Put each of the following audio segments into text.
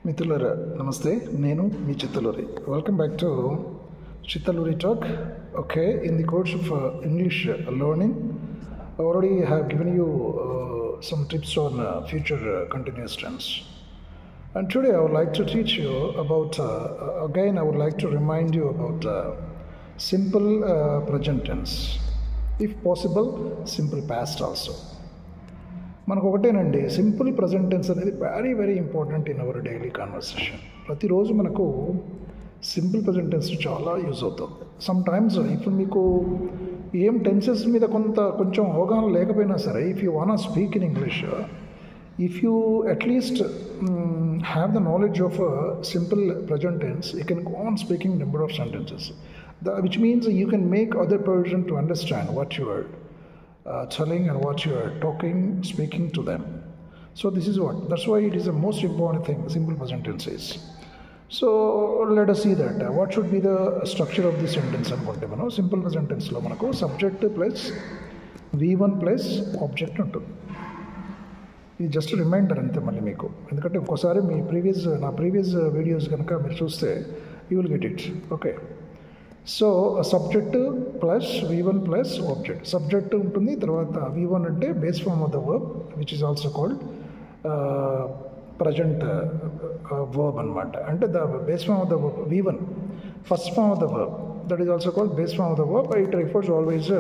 మిత్రులారా నమస్తే, నేను మీ Chittaluri. Welcome back to Chittaluri Talk. Okay, in the course of English learning, I already have given you some tips on future continuous tense. And today I would like to teach you about, again I would like to remind you about simple present tense. If possible, simple past also. మనకు ఒకటేనండి, simple present tense అనేది very important in our daily conversation. ప్రతిరోజు మనకు సింపుల్ present టెన్స్ చాలా use అవుతుంది. Sometimes ఇప్పుడు మీకు ఏం టెన్సెస్ మీద కొంచెం అవగాహన లేకపోయినా సరే, if you want speak in English, if you at least have the knowledge of simple present tense, you can go on speaking number of sentences, which means you can make other person to understand what you are telling and what you are speaking to them. So this is that's why it is the most important thing, simple present tense is. So let us see that what should be the structure of this sentence anukunte manu simple present tense lo manaku subject plus v1 plus object ఉంటుంది. ఇది just reminder అంతే మళ్ళీ మీకు, ఎందుకంటే ఒక్కోసారి మీ నా previous videos కనుక మీరు చూస్తే you will get it. Okay, so subject plus v1 plus object. Subject ఉంటుంది, తర్వాత v1 అంటే base form of the verb which is also called present verb అనమాట. అంటే the base form of the verb v1, first form of the verb, that is also called base form of the verb. It refers always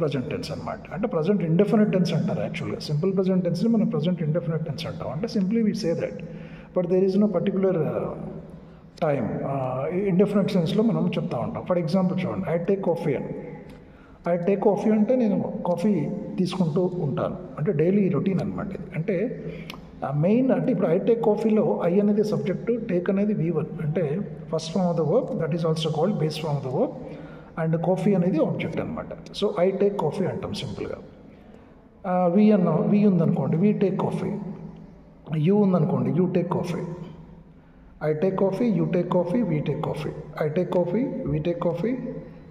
present tense అనమాట. అంటే present indefinite tense అంటారు యాక్చువల్గా. Simple present టెన్స్ని మనం present indefinite tense అంటాం. అంటే simply we say that, but there is no particular time. Indefinite సెన్స్లో మనం చెప్తా ఉంటాం. ఫర్ ఎగ్జాంపుల్ చూడండి, ఐ టేక్ కాఫీ అని. ఐ టేక్ కాఫీ అంటే నేను కాఫీ తీసుకుంటూ ఉంటాను, అంటే డైలీ రొటీన్ అనమాట ఇది. అంటే మెయిన్ అంటే ఇప్పుడు ఐ టేక్ కాఫీలో ఐ అనేది సబ్జెక్టు, టేక్ అనేది v1 అంటే first form of the verb, that is also called base form of the verb, and coffee అనేది ఆబ్జెక్ట్ అనమాట. సో ఐ టేక్ కాఫీ అంటాం సింపుల్గా. వి ఉందనుకోండి, వీ టేక్ కాఫీ. యూ ఉందనుకోండి, you take coffee. I take coffee, you take coffee, we take coffee. I take coffee, we take coffee,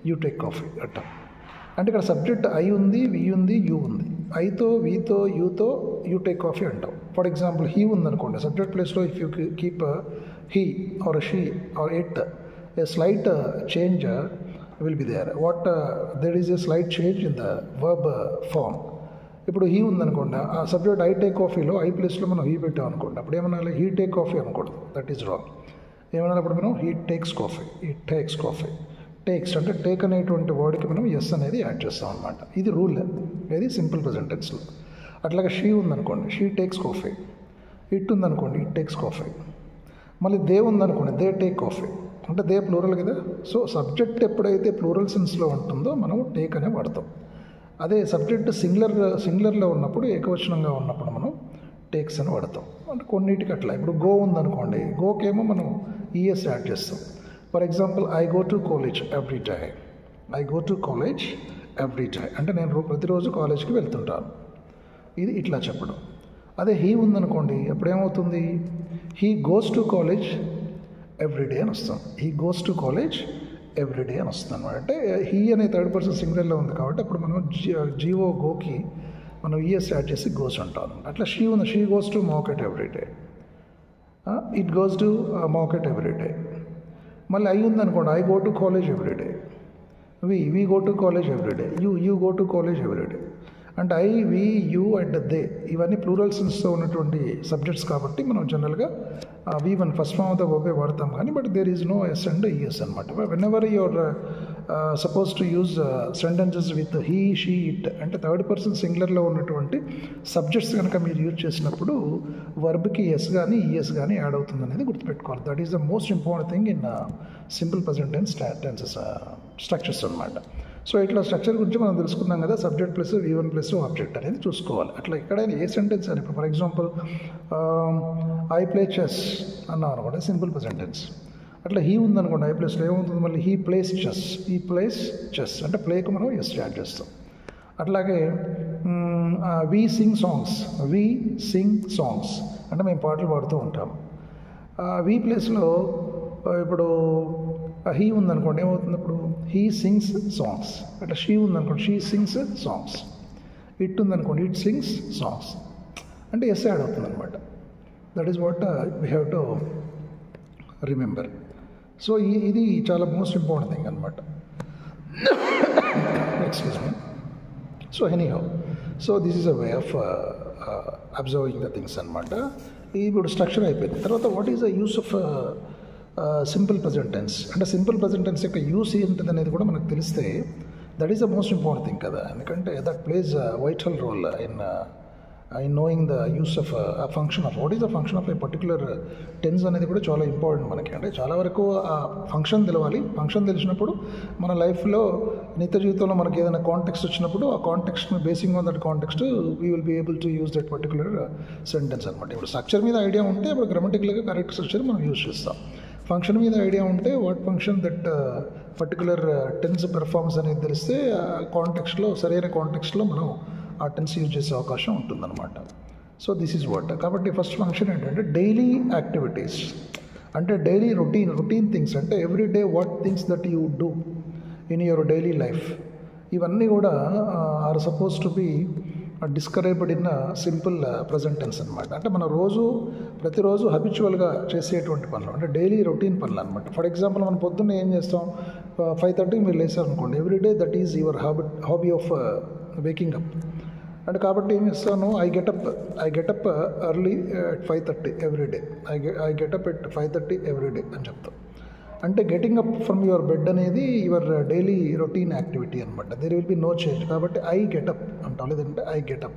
you take coffee అట్ట. అంటే ఇక్కడ subject I ఉంది, వి ఉంది, you ఉంది. ఐతో, వీతో, యూతో యూ టేక్ కాఫీ అంటాం. ఫర్ ఎగ్జాంపుల్ హీ ఉందనుకోండి, సబ్జెక్ట్ ప్లేస్లో if you keep he or she or it, a slight change will be there. There is a slight change in the verb form. ఇప్పుడు he ఉందనుకోండి, ఆ subject I take కాఫీలో I ప్లేస్లో మనం he పెట్టాం అనుకోండి, అప్పుడు ఏమన్నా హీ టేక్ కాఫీ అనకూడదు, దట్ ఈజ్ రాంగ్. ఏమన్నా అప్పుడు మనం he takes coffee, he takes coffee. Takes అంటే టేక్ అనేటువంటి వర్డ్కి మనం ఎస్ అనేది యాడ్ చేస్తాం అనమాట. ఇది రూల్, ఇది సింపుల్ ప్రెజెంట్ టెన్స్లో. అట్లాగే షీ ఉందనుకోండి, షీ టేక్స్ కాఫీ. ఇట్ ఉందనుకోండి, ఇట్ టేక్స్ కాఫీ. మళ్ళీ దే ఉందనుకోండి, దే టేక్ కాఫీ. అంటే దే ప్లూరల్ కదా. సో సబ్జెక్ట్ ఎప్పుడైతే ప్లూరల్ సెన్స్లో ఉంటుందో మనం టేక్ అనే వాడతాం. అదే సబ్జెక్ట్ సింగులర్లో ఉన్నప్పుడు, ఏకవచనంగా ఉన్నప్పుడు మనం టేక్స్ అని వాడతాం. అంటే కొన్నిటికి అట్లా. ఇప్పుడు గో ఉందనుకోండి, గోకేమో మనం ఈఎస్ యాడ్ చేస్తాం. For example I go to college every day. I go to college every day అంటే నేను ప్రతిరోజు కాలేజ్కి వెళ్తుంటాను. ఇది ఇట్లా చెప్పడం. అదే హీ ఉందనుకోండి, అప్పుడు ఏమవుతుంది, he goes to college every day అని వస్తాం. He goes to college everyday అని వస్తుంది అనమాట. అంటే హీ అనే థర్డ్ పర్సన్ సింగులర్లో ఉంది కాబట్టి అప్పుడు మనం జీఓ గోకి మనం ఈఎస్ యాడ్ చేసి గోస్ అంటాం. అట్లా షీ ఉంది, she goes to market everyday, it goes to market everyday. మళ్ళీ ఐ ఉందనుకోండి, I go to college everyday. We go to college everyday. You go to college everyday. అంటే I, we, you and they ఇవన్నీ plural సెన్స్తో ఉన్నటువంటి subjects కాబట్టి మనం జనరల్గా v1 first form of the వర్బే వాడతాం. కానీ but there is no S and ES అనమాట. Whenever you are suppose to use sentences with he, she, it అంటే థర్డ్ పర్సన్ సింగులర్లో ఉన్నటువంటి సబ్జెక్ట్స్ కనుక మీరు యూజ్ చేసినప్పుడు వర్బ్కి ఎస్ కానీ ఈఎస్ కానీ యాడ్ అవుతుంది అనేది గుర్తుపెట్టుకోవాలి. That is the most important thing in simple present tenses structures అనమాట. సో ఇట్లా స్ట్రక్చర్ గురించి మనం తెలుసుకున్నాం కదా, subject plus v1 plus object అనేది చూసుకోవాలి. అట్లా ఎక్కడైనా ఏ సెంటెన్స్ అని, ఇప్పుడు for example I play chess అన్నాం అనుకోండి, సింపుల్ ప్రజెంట్ టెన్స్. అట్లా హీ ఉందనుకోండి, ఐ ప్లేస్లో ఏమవుతుంది, మళ్ళీ he plays chess. He plays chess అంటే ప్లేకు మనం ఎస్ యాడ్ చేస్తాం. అట్లాగే we sing songs. We sing songs అంటే మేము పాటలు పాడుతూ ఉంటాము. వీ ప్లేస్లో ఇప్పుడు హీ ఉందనుకోండి, ఏమవుతుంది అప్పుడు హీ సింగ్స్ సాంగ్స్. అట్లా షీ ఉందనుకోండి, షీ సింగ్స్ సాంగ్స్. ఇట్ ఉందనుకోండి, ఇట్ సింగ్స్ సాంగ్స్. అంటే ఎస్ యాడ్ అవుతుంది అనమాట. That is what we have to remember. So ఇది చాలా మోస్ట్ ఇంపార్టెంట్ థింగ్ అనమాట. Excuse me. So anyhow, so this is a way of observing the things అనమాట. ఇప్పుడు structure అయిపోయింది. తర్వాత what is the use of simple present tense, అంటే simple present tense యొక్క use ఏంటిది అనేది కూడా మనకు తెలిస్తే that is the most important thing కదా. ఎందుకంటే that plays vital role in knowing the use of function of what is the function of a particular tense అనేది కూడా చాలా ఇంపార్టెంట్ మనకి. అంటే చాలా వరకు ఆ ఫంక్షన్ తెలవాలి. ఫంక్షన్ తెలిసినప్పుడు మన లైఫ్లో నిత్య జీవితంలో మనకి ఏదైనా కాంటెక్స్ట్ వచ్చినప్పుడు ఆ context basing on that context we will be able to use that particular sentence అనమాట. ఇప్పుడు స్ట్రక్చర్ మీద ఐడియా ఉంటే ఇప్పుడు గ్రామటికల్గా కరెక్ట్ స్ట్రక్చర్ మనం యూస్ చేస్తాం. ఫంక్షన్ మీద ఐడియా ఉంటే what function that particular tense performance అనేది తెలిస్తే కాంటెక్స్ట్లో సరైన కాంటెక్స్ట్లో మనం ఆ టెన్స్ యూజ్ చేసే అవకాశం ఉంటుందన్నమాట. So this is what. కాబట్టి ఫస్ట్ ఫంక్షన్ ఏంటంటే డైలీ యాక్టివిటీస్, అంటే డైలీ రొటీన్ థింగ్స్, అంటే every day what things that you do in your daily life, ఇవన్నీ కూడా are suppose to be described in simple present tense అనమాట. అంటే మన ప్రతిరోజు హ్యాబిచువల్గా చేసేటువంటి పనులు, అంటే డైలీ రొటీన్ పనులు అనమాట. ఫర్ ఎగ్జాంపుల్ మనం పొద్దున్నే ఏం చేస్తాం, 5:30 మీరు లేసారనుకోండి, everyday that is your hobby of waking up. అంటే కాబట్టి ఏం చేస్తాను, I get up early at 5:30 everyday, I get up at 5:30 everyday అని చెప్తాం. అంటే getting up from your bed అనేది యువర్ డైలీ రొటీన్ యాక్టివిటీ అనమాట. There will be no change. కాబట్టి ఐ గెటప్ అంటాం, లేదంటే I get up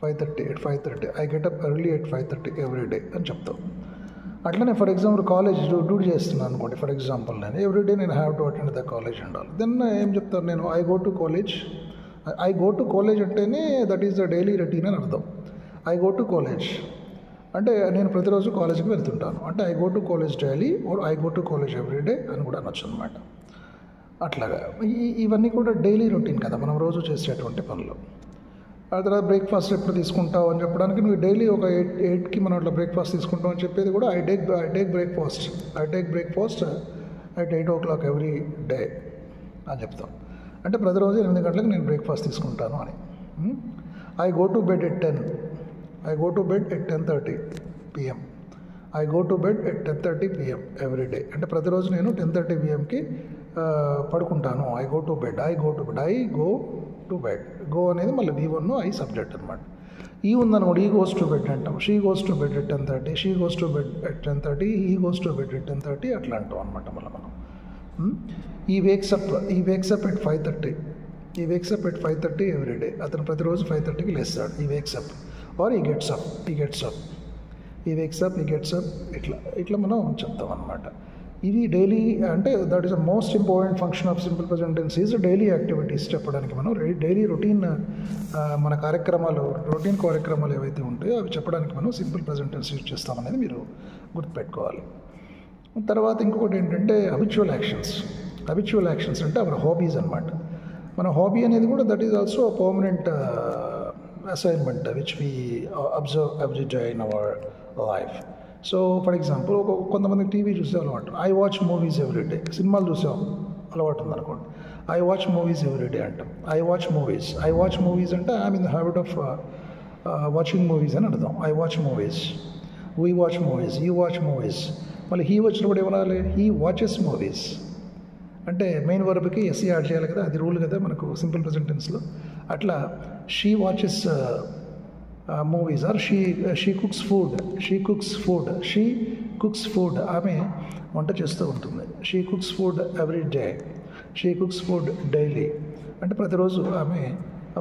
5:30 I get up early at 5:30 everyday అని చెప్తాం. అట్లనే ఫర్ ఎగ్జాంపుల్ కాలేజ్ డ్యూటీ చేస్తున్నాను అనుకోండి, ఫర్ ఎగ్జాంపుల్ నేను ఎవ్రీడే నేను have to attend the college and all. Then ఏం చెప్తాను నేను, ఐ గో టు కాలేజ్ అంటేనే that is the daily routine అని అర్థం. ఐ గో టు కాలేజ్ అంటే నేను ప్రతిరోజు కాలేజ్కి వెళ్తుంటాను, అంటే I go to college daily or I go to college everyday అని కూడా అనొచ్చు అనమాట. అట్లాగా ఇవన్నీ కూడా డైలీ రొటీన్ కదా, మనం రోజు చేసేటువంటి పనులు. ఆ తర్వాత బ్రేక్ఫాస్ట్ ఎప్పుడు తీసుకుంటావు అని చెప్పడానికి నువ్వు డైలీ ఒక 8కి మనం అట్లా బ్రేక్ఫాస్ట్ తీసుకుంటాం అని చెప్పేది కూడా I take breakfast at 8 o'clock every day అని చెప్తాం. అంటే ప్రతిరోజు 8 గంటలకు నేను బ్రేక్ఫాస్ట్ తీసుకుంటాను అని. I go to bed at 10:30 PM. I go to bed at 10:30 PM every day. అంటే ప్రతిరోజు నేను 10:30 PMకి పడుకుంటాను. I go to bed. Go అనేది మళ్ళీ V1 ఐ సబ్జెక్ట్ అనమాట. ఈ ఉందనుకోండి, ఈ గోస్ టు బెడ్ అంటాం. She goes to bed at 10:30, she goes to bed at 10:30, he goes to bed at 10:30 అట్లా అంటాం అనమాట. మళ్ళీ మనం ఈ wakes up at 5:30, he wakes up at 5:30 every day. అతను ప్రతిరోజు 5:30కి లేస్తాడు. He wakes up or he gets up, he wakes up, he gets up, ఇట్లా మనం చెప్తాం అనమాట. ఇది డైలీ, అంటే that is the most important function of simple present tense is daily activities చెప్పడానికి. మనం డైలీ రొటీన్ మన రొటీన్ కార్యక్రమాలు ఏవైతే ఉంటాయో అవి చెప్పడానికి మనం సింపుల్ ప్రెజెంట్ టెన్స్ యూజ్ చేస్తామనేది మీరు గుర్తుపెట్టుకోవాలి. తర్వాత ఇంకొకటి ఏంటంటే హ్యాబిచువల్ యాక్షన్స్ అంటే మన హాబీస్ అనమాట. మన హాబీ అనేది కూడా that is also permanent assignment which we observe every day in our life. So for example కొంతమంది టీవీ చూసే అలవాటు, I watch movies every day. సినిమాలు చూసే అలవాటు ఉందనుకోండి, I watch movies every day అంటాం. ఐ వాచ్ మూవీస్ అంటే I'm in the habit of watching movies అని అర్థం. I watch movies, we watch movies, you watch movies. మళ్ళీ హీ వచ్చినప్పుడు ఏమనాలి, హీ వాచెస్ మూవీస్. అంటే మెయిన్ వర్బ్కి ఎస్సీ యాడ్ చేయాలి కదా, అది రూల్ కదా మనకు సింపుల్ ప్రెజెంట్ టెన్స్లో. అట్లా she watches movies or she cooks food, ఆమె వంట చేస్తూ ఉంటుంది. She cooks food every day, she cooks food daily, అంటే ప్రతిరోజు ఆమె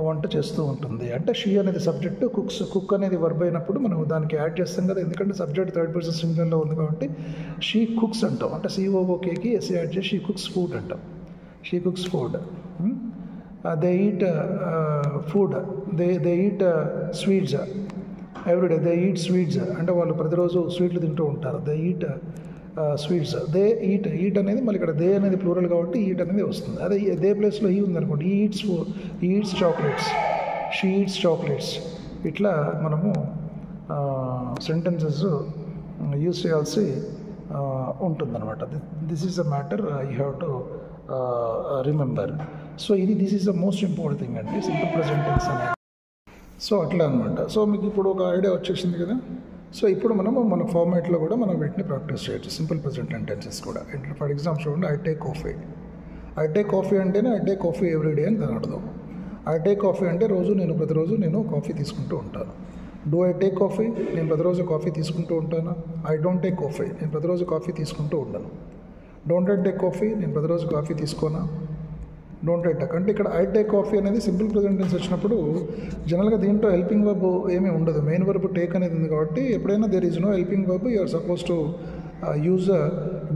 వంట చేస్తూ ఉంటుంది. అంటే షీ అనేది సబ్జెక్టు, కుక్ అనేది వర్బ్ అయినప్పుడు మనం దానికి యాడ్ చేస్తాం కదా, ఎందుకంటే సబ్జెక్ట్ థర్డ్ పర్సన్ సింగులర్లో ఉంది కాబట్టి షీ కుక్స్ అంటాం. అంటే COOKకి ఎస్ యాడ్ చేసి షీ కుక్స్ ఫుడ్ అంటాం. She cooks food. They eat food, they eat sweets everyday, they eat sweets అంటే వాళ్ళు ప్రతిరోజు స్వీట్లు తింటూ ఉంటారు. They eat sweets, they eat అనేది మళ్ళీ ఇక్కడ దే అనేది ప్లూరల్ కాబట్టి ఈట్ అనేది వస్తుంది. అదే దే ప్లేస్లో ఈ ఉందనుకోండి, ఈ eats chocolates, she eats chocolates. ఇట్లా మనము సెంటెన్సెస్ యూజ్ చేయాల్సి ఉంటుందన్నమాట. This is a matter you have to remember. So this is the most important thing అండి సింపుల్ ప్రెజెంట్ టెన్స్ అనేది. సో అట్లా అనమాట. సో మీకు ఇప్పుడు ఒక ఐడియా వచ్చేసింది కదా. సో ఇప్పుడు మన ఫార్మాట్లో కూడా మనం వీటిని ప్రాక్టీస్ చేయొచ్చు, సింపుల్ ప్రెజెంట్ టెన్సెస్ కూడా. ఫర్ ఎగ్జాంపుల్ చూడండి, I take coffee. I take coffee అంటేనే ఐ టేక్ కాఫీ ఎవ్రీడే అని దాని అర్థం. ఐ టేక్ కాఫీ అంటే ప్రతిరోజు నేను కాఫీ తీసుకుంటూ ఉంటాను. డూ ఐ టేక్ కాఫీ, నేను ప్రతిరోజు కాఫీ తీసుకుంటూ ఉంటాను. ఐ డోంట్ టేక్ కాఫీ, నేను ప్రతిరోజు కాఫీ తీసుకుంటూ ఉండను. డోంట్ ఐ టేక్ కాఫీ, నేను ప్రతిరోజు కాఫీ తీసుకోనా. డోంట్ ఐ టేక్ అంటే ఇక్కడ ఐ టేక్ కాఫీ అనేది సింపుల్ ప్రెజెంట్ టెన్స్ వచ్చినప్పుడు జనరల్గా దీంట్లో హెల్పింగ్ వర్బ్ ఏమీ ఉండదు, మెయిన్ వర్బ్ టేక్ అనేది ఉంది కాబట్టి ఎప్పుడైనా there is no helping verb, you are suppose to use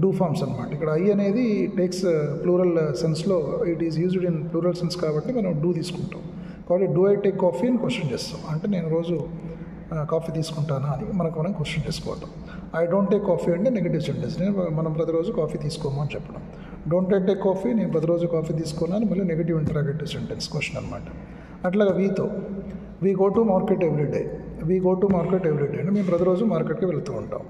do forms అనమాట. ఇక్కడ ఐ అనేది టేక్స్ ప్లూరల్ సెన్స్లో, it is used in plural sense కాబట్టి మనం డూ తీసుకుంటాం. కాబట్టి డూ ఐ టేక్ కాఫీ అని క్వశ్చన్ చేస్తాం, అంటే నేను రోజు కాఫీ తీసుకుంటానా అని మనం క్వశ్చన్ చేసుకోవటం. ఐ డోంట్ టేక్ కాఫీ అంటే నెగిటివ్ సెంటెన్స్, మనం ప్రతిరోజు కాఫీ తీసుకోము అని చెప్పడం. డోంట్ ఐ టేక్ కాఫీ, నేను ప్రతిరోజు కాఫీ తీసుకోను అని మళ్ళీ నెగిటివ్ ఇంటరాగేటివ్ సెంటెన్స్ క్వశ్చన్ అనమాట. అట్లాగా వీతో, we go to market everyday. We go to market everyday అంటే మేము ప్రతిరోజు మార్కెట్కి వెళ్తూ ఉంటాం.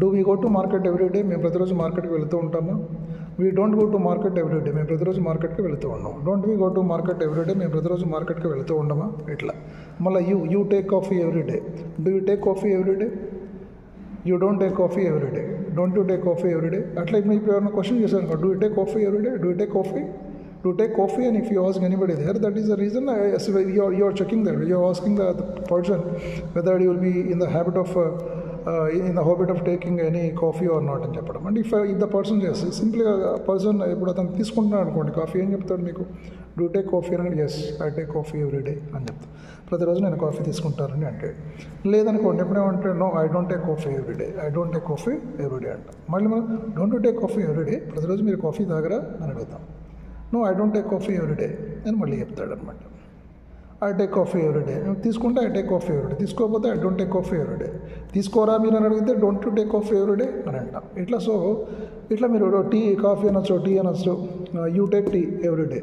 Do we go to market everyday, మేము ప్రతిరోజు మార్కెట్కి వెళ్తూ ఉంటామా. We don't go to market everyday, మేము ప్రతిరోజు మార్కెట్కి వెళ్తూ ఉన్నాం. Don't we go to market everyday, మేము ప్రతిరోజు మార్కెట్కి వెళ్తూ ఉండమా. ఇట్లా మళ్ళీ you take coffee everyday. Do you take coffee everyday, you don't take coffee everyday. Don't you take coffee everyday. అట్లా ఇప్పుడు ఎవరైనా క్వశ్చన్ చేశాను, do you take coffee everyday, do you take coffee, do take coffee, and if you ask anybody there, that is the reason you are checking that, you are asking the person whether you will be in the habit of taking any coffee or not అని చెప్పడం. And if the person చేస్తే సింపుల్గా person ఇప్పుడు అతను తీసుకుంటున్నాడు అనుకోండి coffee, ఏం చెప్తాడు మీకు, డూ టేక్ కాఫీ అని. Yes, I take coffee everyday అని చెప్తాను, ప్రతిరోజు నేను కాఫీ తీసుకుంటానని అంటే. లేదనుకోండి ఎప్పుడేమంటే no, I don't take coffee everyday, I don't take coffee everyday అంట. మళ్ళీ మనం don't you take coffee everyday, ప్రతిరోజు మీరు కాఫీ తాగరా అని అడుగుతాం. No, I don't take coffee everyday అని మళ్ళీ చెప్తాడనమాట. ఐ టేక్ కాఫీ ఎవ్రీడే, తీసుకుంటే ఐ టేక్ కాఫీ ఎవ్రీడే, తీసుకోకపోతే I don't take coffee everyday. తీసుకోరా మీరు అని అడిగితే don't you take coffee everyday అని అంటాం. ఇట్లా సో ఇట్లా మీరు టీ కాఫీ అనొచ్చు, టీ అనొచ్చు. You take tea everyday,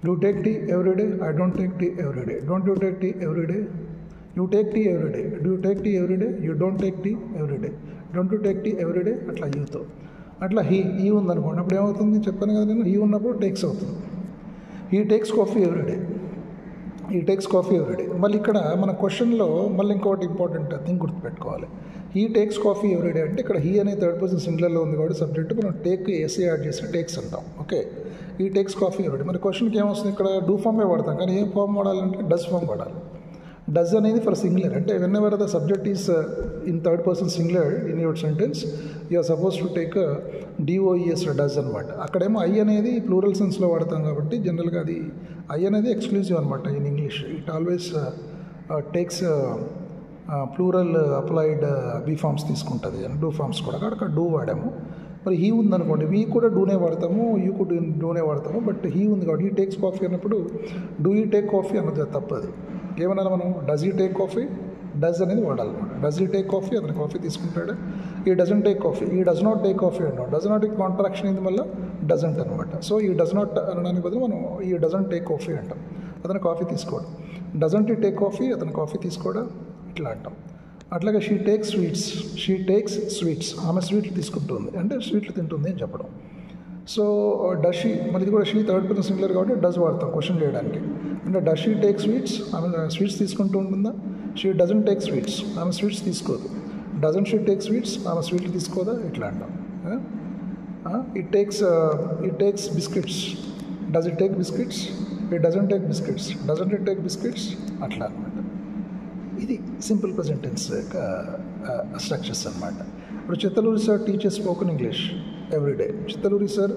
do take tea everyday, I don't take tea everyday. Don't you take tea everyday, you take tea everyday. Do you take tea everyday, you don't take tea everyday. Don't you take tea everyday. అట్లా యూతో అట్లా he ఉందనుకోండి, అప్పుడు ఏమవుతుంది చెప్పాను కదా నేను, he ఉన్నప్పుడు టేక్స్ అవుతుంది. He takes coffee everyday, he takes coffee everyday. మళ్ళీ ఇక్కడ మన క్వశ్చన్లో మళ్ళీ ఇంకోటి ఇంపార్టెంట్ థింగ్ గుర్తుపెట్టుకోవాలి. హీ టేక్స్ కాఫీ ఎవ్రీడే అంటే ఇక్కడ హీ అనే థర్డ్ పర్సన్ సింగులర్లో ఉంది కాబట్టి సబ్జెక్ట్ మనం టేక్ ఎస్ఏ యాడ్ చేస్తే టేక్స్ అంటాం. Okay, he takes coffee everyday. మరి క్వశ్చన్కి ఏమొస్తుంది, ఇక్కడ డూ ఫార్మే వాడతాం, కానీ ఏం ఫార్మ్ వాడాలంటే డస్ ఫార్మ్ వాడాలి. డస్ అనేది ఫర్ సింగులర్, అంటే whenever the subject is in third person singular in your sentence, you are suppose to take D O E S does అనమాట. అక్కడేమో ఐ అనేది ప్లూరల్ సెన్స్లో వాడతాం కాబట్టి జనరల్గా అది ఐ అనేది ఎక్స్క్లూజివ్ అనమాట in English. It always takes plural applied be forms తీసుకుంటుంది, డూ ఫార్మ్స్ కూడా. అక్కడ డూ వాడాము. మరి హీ ఉందనుకోండి, వీ కూడా డూనే వాడతాము, యూ కూడా డూనే వాడతాము. బట్ హీ ఉంది కాబట్టి హీ టేక్స్ కాఫీ అన్నప్పుడు డూ యూ టేక్ కాఫీ అన్నది తప్పది. ఏమన్నా మనం does you take coffee, does అనేది వాడాలన్నమాట. డస్ యూ టేక్ కాఫీ, అతను కాఫీ తీసుకుంటాడు. ఈ డజంట్ టేక్ కాఫీ, ఈ డస్ నాట్ టేక్ కాఫీ అన్నాడు. డస్ నాట్ కాంట్రాక్షన్ ఇది మళ్ళీ డజంట్ అనమాట. సో ఈ డస్ నాట్ అనడానికి బదులు మనం ఈ డజంట్ టేక్ కాఫీ అంటాం. అతను కాఫీ తీసుకోవడం. డజంట్ ఈ టేక్ కాఫీ, అతను కాఫీ తీసుకోవడం, ఇట్లా అంటాం. అట్లాగే she takes sweets, she takes sweets, ఆమె స్వీట్లు తీసుకుంటుంది అంటే స్వీట్లు తింటుంది అని చెప్పడం. సో డస్ షీ, మరి ఇది కూడా షీ థర్డ్ పర్సన్ సింగులర్ కాబట్టి డస్ వాడతాం క్వశ్చన్ చేయడానికి. అంటే డస్ షీ టేక్ స్వీట్స్, ఆమె స్వీట్స్ తీసుకుంటూ ఉంటుందా. షీ డజంట్ టేక్ స్వీట్స్, ఆమె స్వీట్స్ తీసుకోదు. డజంట్ షీ టేక్ స్వీట్స్, ఆమె స్వీట్లు తీసుకోదా, ఇట్లా అంటాం. It takes biscuits, does it take biscuits, it doesn't take biscuits, doesn't it take biscuits, అట్లా అనమాట. ఇది సింపుల్ ప్రెజెంట్ టెన్స్ యొక్క స్ట్రక్చర్స్ అనమాట. ఇప్పుడు Chittaluri sir teaches spoken English everyday. Chittaluri sir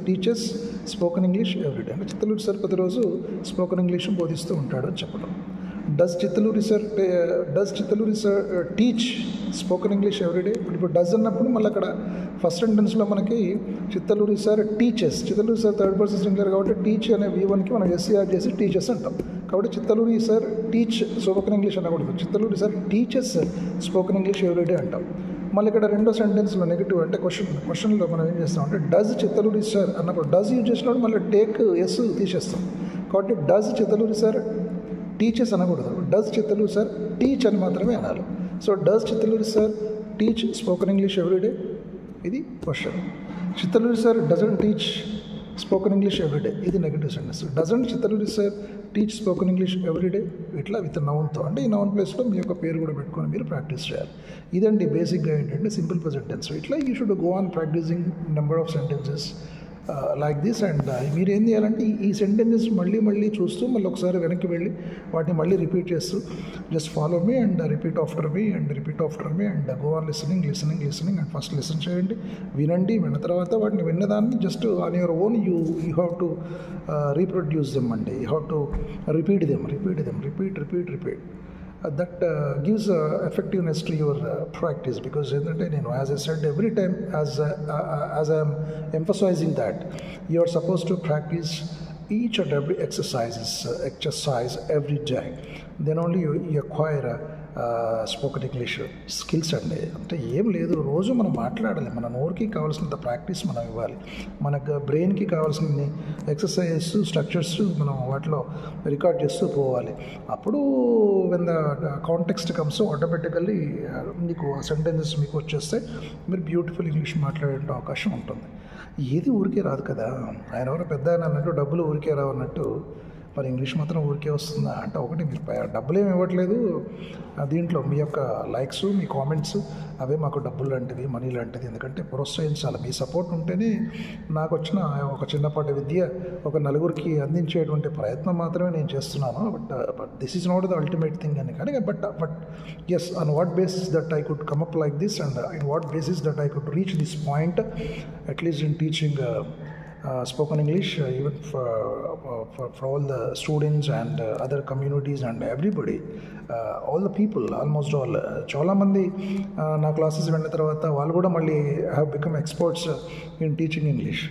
teaches spoken English everyday అంటే చిత్తలూరి సార్ ప్రతిరోజు స్పోకెన్ ఇంగ్లీష్ బోధిస్తూ ఉంటాడు అని చెప్పడం. Does Chittaluri sir teach spoken English everyday. ఇప్పుడు డస్ అన్నప్పుడు మళ్ళీ అక్కడ ఫస్ట్ సెంటెన్స్లో మనకి Chittaluri sir teaches, Chittaluri sir third person singular కాబట్టి టీచ్ అనే V1కి మనం ఎస్సీఆర్ చేసి టీచర్స్ అంటాం. కాబట్టి Chittaluri sir teach spoken English అనకూడదు, Chittaluri sir teaches spoken English everyday అంటాం. మళ్ళీ ఇక్కడ రెండో సెంటెన్స్లో నెగిటివ్ అంటే క్వశ్చన్లో మనం ఏం చేస్తాం అంటే డస్ చిత్తలూరి సార్ అన్నప్పుడు డస్ యూజ్ చేసినప్పుడు మళ్ళీ టేక్ ఎస్ తీసేస్తాం. కాబట్టి డస్ చిత్తలూరి సార్ టీచర్స్ అనకూడదు, డస్ చిత్తలూరి సార్ టీచ్ అని మాత్రమే అనాలి. So does Chittaluri sir teach spoken English everyday, ఇది question. Chittaluri sir doesn't teach spoken English everyday, ఇది negative sentence. Doesn't Chittaluri sir teach spoken English everyday ఇట్లా విత్ నౌన్తో, అంటే ఈ నౌన్ ప్లేస్లో మీ యొక్క పేరు కూడా పెట్టుకొని మీరు ప్రాక్టీస్ చేయాలి. ఇదండి బేసిక్గా ఏంటంటే సింపుల్ ప్రెజెంట్ టెన్స్. ఇట్లా you should go on practising number of sentences like this. And మీరు ఏం చేయాలంటే ఈ సెంటెన్సెస్ మళ్ళీ చూస్తూ మళ్ళీ ఒకసారి వెనక్కి వెళ్ళి వాటిని మళ్ళీ రిపీట్ చేస్తూ just follow me and repeat after me and go on listening and first listen చేయండి, వినండి. విన్న తర్వాత వాటిని విన్నదాన్ని just on your own you have to reproduce them అండి. You have to repeat them. Repeat. That gives effectiveness to your practice, because as I said, every time as I am emphasizing that you are supposed to practice each and every exercise every day, then only you acquire spoken English skills అండి. అంటే ఏం లేదు, రోజు మనం మాట్లాడాలి, మన నోరుకి కావాల్సినంత practice మనం ఇవ్వాలి, మనకు బ్రెయిన్కి కావాల్సిన ఎక్సర్సైజెస్ స్ట్రక్చర్స్ మనం వాటిలో రికార్డ్ చేస్తూ పోవాలి. అప్పుడు when the context comes automatically మీకు ఆ సెంటెన్సెస్ మీకు వచ్చేస్తే మీరు బ్యూటిఫుల్ ఇంగ్లీష్ మాట్లాడే అవకాశం ఉంటుంది. ఏది ఊరికే రాదు కదా, ఆయన ఎవరో పెద్ద ఆయన అన్నట్టు డబ్బులు ఊరికే రావు అన్నట్టు మరి ఇంగ్లీష్ మాత్రం ఊరికే వస్తుందా అంటే, ఒకటి మీరు డబ్బులు ఏమి ఇవ్వట్లేదు, దీంట్లో మీ యొక్క లైక్స్, మీ కామెంట్స్ అవే మాకు డబ్బులు లాంటివి, మనీ లాంటిది. ఎందుకంటే ప్రోత్సహించాలి, మీ సపోర్ట్ ఉంటేనే నాకు వచ్చిన ఒక చిన్నపాటి విద్య ఒక నలుగురికి అందించేటువంటి ప్రయత్నం మాత్రమే నేను చేస్తున్నాను. But this is not the ultimate thing అని కానీ but yes, on what basis that I could come up like this and in what basis that I could reach this point at least in teaching spoken English, even for all the students and other communities and everybody, all the people, almost all, చాలా మంది నా classes విన్న తర్వాత వాళ్ళు కూడా మళ్ళీ have become experts in teaching English.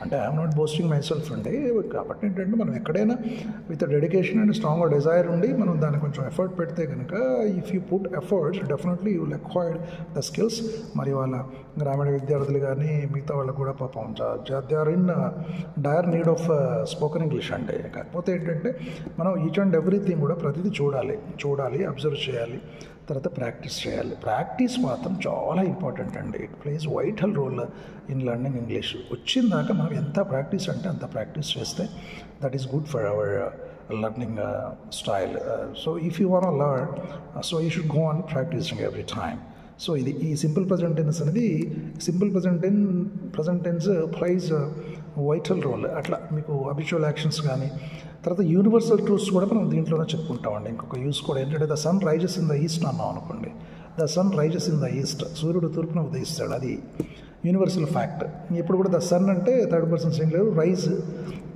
అంటే I'm not boasting myself అండి. కాబట్టి ఏంటంటే మనం ఎక్కడైనా with dedication and strong desire ఉండి మనం దాన్ని కొంచెం ఎఫర్ట్ పెడితే కనుక, if you put efforts definitely you will acquire the skills. మరి వాళ్ళ గ్రామీణ విద్యార్థులు కానీ మిగతా వాళ్ళకు కూడా పాపం they are in dire need of spoken English అండి. కాకపోతే ఏంటంటే మనం ఈచ్ అండ్ ఎవ్రీథింగ్ కూడా ప్రతిదీ చూడాలి, అబ్జర్వ్ చేయాలి, తర్వాత ప్రాక్టీస్ చేయాలి. ప్రాక్టీస్ మాత్రం చాలా ఇంపార్టెంట్ అండి. It plays vital role in learning English. వచ్చిన దాకా మనం ఎంత ప్రాక్టీస్ అంటే అంత ప్రాక్టీస్ చేస్తే that is good for our learning style. So if you want to learn, so you should go on practising every time. So ఇది ఈ simple present tense అనేది, simple present tense plays vital role. అట్లా మీకు అబిచువల్ actions కానీ, తర్వాత universal truths కూడా మనం దీంట్లోనే చెప్పుకుంటామండి. ఇంకొక యూస్ కూడా ఏంటంటే the sun rises in the east అన్నాం అనుకోండి, the sun rises in the east, సూర్యుడు తూర్పున ఉదయిస్తాడు, అది యూనివర్సల్ ఫ్యాక్ట్. ఇప్పుడు కూడా ద సన్ అంటే third person singular, rise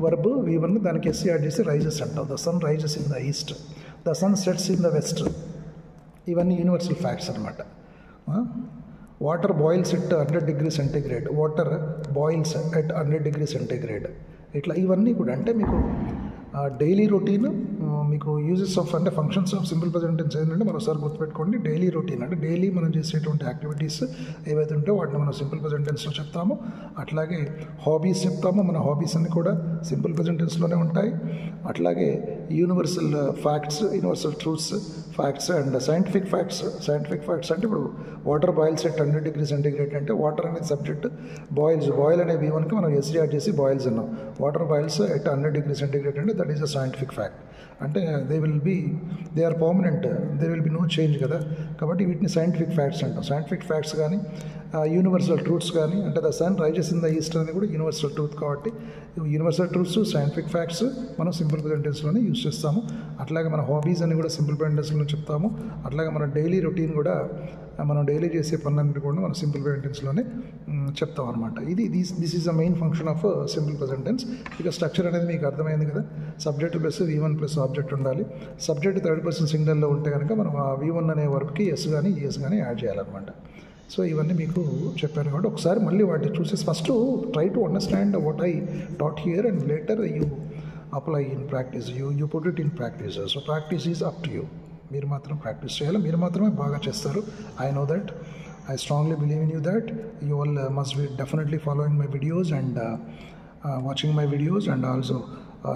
verb V1 దానికి ఎస్సీ యాడ్ చేసి రైజెస్ అంటాం. The sun rises in the east, the sun sets in the west, ఇవన్నీ యూనివర్సల్ ఫ్యాక్ట్స్ అనమాట. Water boils at 100 degrees centigrade, water boils at 100 degrees centigrade. ఇట్లా ఇవన్నీ కూడా అంటే మీకు డైలీ రొటీన్, మీకు యూజెస్ ఆఫ్ అంటే functions of simple present tense ఏంటంటే మరోసారి గుర్తుపెట్టుకోండి. డైలీ రొటీన్ అంటే డైలీ మనం చేసేటువంటి యాక్టివిటీస్ ఏవైతే ఉంటాయో వాటిని మనం సింపుల్ ప్రజెంట్ టెన్స్లో చెప్తాము. అట్లాగే హాబీస్ చెప్తాము, మన హాబీస్ అన్ని కూడా సింపుల్ ప్రజెంట్ టెన్స్లోనే ఉంటాయి. అట్లాగే universal facts, universal truths, facts and scientific facts అంటే ఇప్పుడు water boils at 100 degrees centigrade అంటే వాటర్ అనేది సబ్జెక్ట్, బాయిల్ అనే V1కి మనం ఎస్సీ యాడ్ చేసి బాయిల్స్ అన్నాం. Water boils at 100 degrees centigrade అంటే that is a scientific fact. అంటే they are permanent, they will be no change కదా. కాబట్టి వీటిని సైంటిఫిక్ ఫ్యాక్ట్స్ అంటాం. సైంటిఫిక్ ఫ్యాక్ట్స్ కానీ యూనివర్సల్ ట్రూత్స్ కానీ, అంటే the sun rises in the east అనేది కూడా యూనివర్సల్ ట్రూత్. కాబట్టి యూనివర్సల్ ట్రూత్స్, సైంటిఫిక్ ఫ్యాక్ట్స్ మనం సింపుల్ ప్రజెంట్ టెన్స్లోనే యూజ్ చేస్తాము. అట్లాగే మన హాబీస్ అని కూడా సింపుల్ ప్రజెంట్ టెన్స్లో చెప్తాము. అట్లాగే మన డైలీ రొటీన్ కూడా, మనం డైలీ చేసే పనులన్నిటి కూడా మనం సింపుల్ ప్రజెంట్ టెన్స్లోనే చెప్తాం అనమాట. This is the main function of simple present tense. ఇక స్ట్రక్చర్ అనేది మీకు అర్థమైంది కదా. Subject plus V1 plus object ఉండాలి. సబ్జెక్ట్ థర్డ్ పర్సన్ సింగులర్లో ఉంటే కనుక మనం ఆ V1 అనే వర్బ్కి ఎస్ కానీ ఈఎస్ కానీ యాడ్ చేయాలన్నమాట. సో ఇవన్నీ మీకు చెప్పాను కాబట్టి ఒకసారి మళ్ళీ వాటిని చూసేసి first try to understand what I taught here and later you apply in practice, you put it in practice. So practice is up to you. మీరు మాత్రం ప్రాక్టీస్ చేయాలి, మీరు మాత్రమే బాగా చేస్తారు. I know that, I strongly believe in you that you all must be definitely following my videos and watching my videos, and also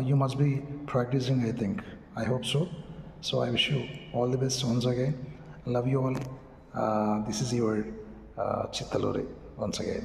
you must be practicing, I think. I hope so. So I wish you all the best once again. Love you all. This is your Chittaluri once again.